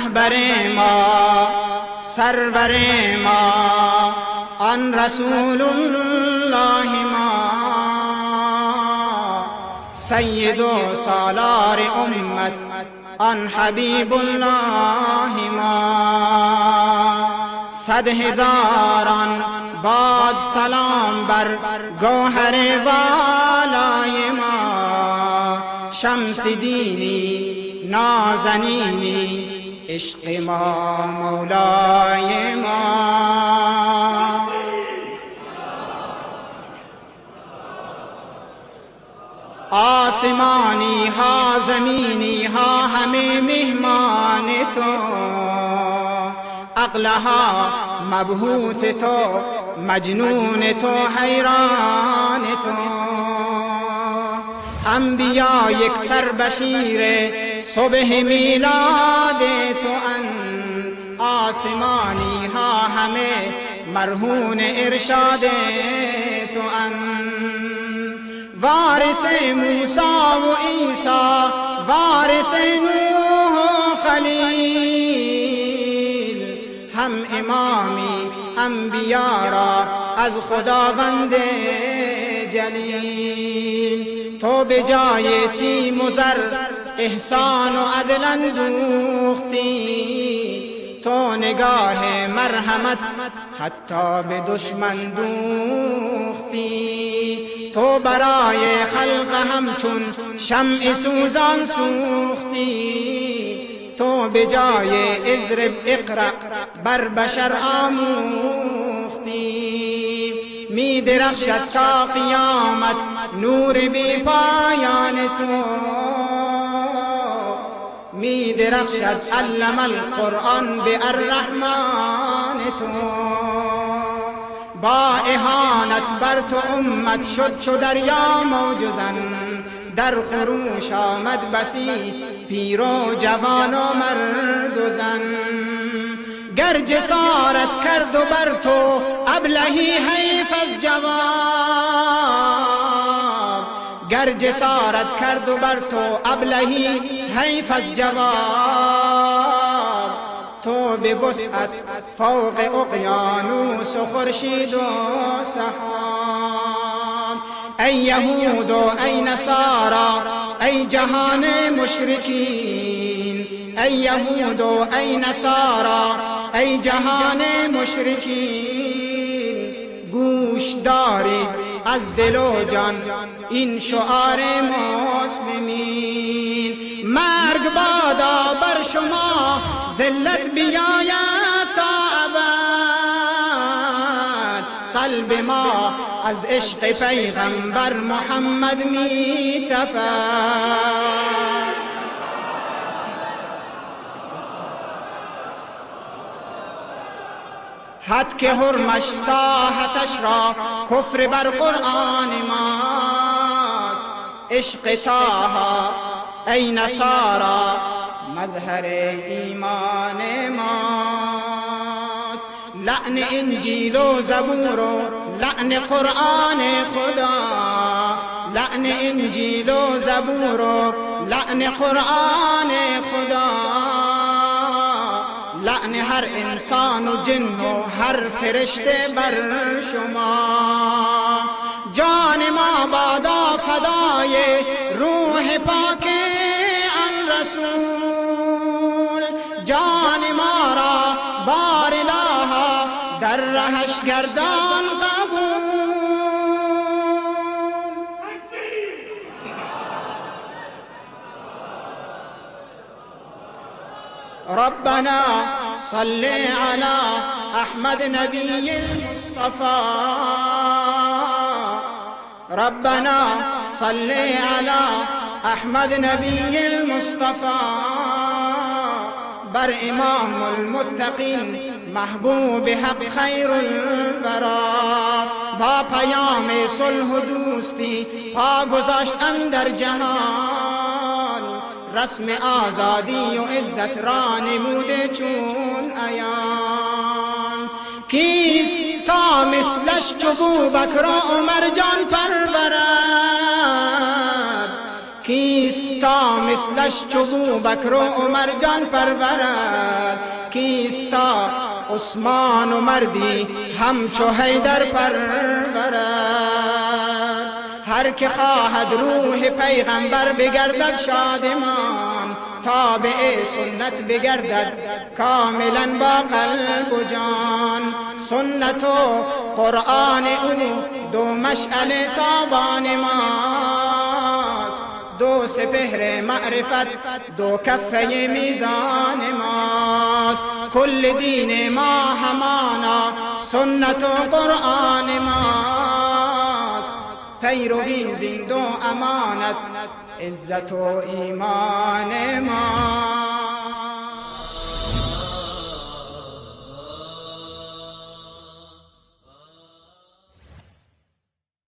رهبر ما سرور ما آن رسول الله ما سید و سالار امت آن حبیب الله ما 100 هزاران باد سلام بر گوهر والای ما شمس دینی نازنینی عشق ما مولای ما آسمانی ها زمینی ها همه مهمان تو عقلها مبهوت تو مجنون تو حیران تو انبیا یک سر بشیر صبح میلاد تو ان آسمانی ها همه مرهون ارشاد تو ان وارث موسی و عیسی وارث نوح و خلیل هم امامی انبیا را از خداوند جلیل تو به جای سیم و زر احسان و عدل اندوختی تو نگاه مرحمت حتی به دشمن دوختی تو برای خلق همچون شمع سوزان سوختی تو به جای اضرب اقرأ بر بشر آموختی می درخشد تا قیامت نور بی پایان تو می درخشد علم القرآن به الرحمن تو با اهانت بر تو امت شد چو دریا موج زن در خروش آمد بسی پیر و جوان و مرد و زن گر جسارت کرد و بر تو ابلهی حیف از جواب گر جسارت کرد و بر تو ابلهی حیف از جواب تو به وسعت فوق اقیانوس و خورشید و سحاب ای یهود و ای نصارا ای جهان مشرکین ای یهود و ای نصارا ای جهان مشرکین گوش دارید از دل و جان این شعار مسلمین مرگ بادا بر شما ذلت بیاید تا ابد قلب ما از عشق پیغمبر محمد می تپد حد که حرمش ساحتش را کفر بر قرآن ماست عشق طه ای نصارا مظهر ایمان ماست لعن انجیل و زبور و لعن قرآن خدا لعن انجیل و زبور و لعن قرآن خدا لعن هر انسان و جن و هر فرشته بر شما جان ما بادا فدای روح پاک آن رسول جان ما را بار الها در رهش گردان قبول ربنا صل على احمد نبی المصطفى ربنا صل على احمد نبی المصطفى بر امام المتقین محبوب حق خیر الورا با پیام صلح و دوستی پا گذاشت اندر جهان رسم آزادی و عزت را نموده چون عیان کیست تا مثلش چو بوبکر و عمر جان پرورد کیست کیست تا مثلش چو بوبکر و عمر جان پرورد، کیست تا عثمان و مردی همچو حیدر پرورد. هر که خواهد روح پیغمبر بگردد شادمان، تابع سنت بگردد کاملا با قلب و جان. سنت و قرآن او دو مشعل تابان ماست، دو سپهر معرفت دو کفه میزان ماست. کل دین ما همانا سنت و قرآن ماست، پیروی زین دو امانت عزت و ایمان ما.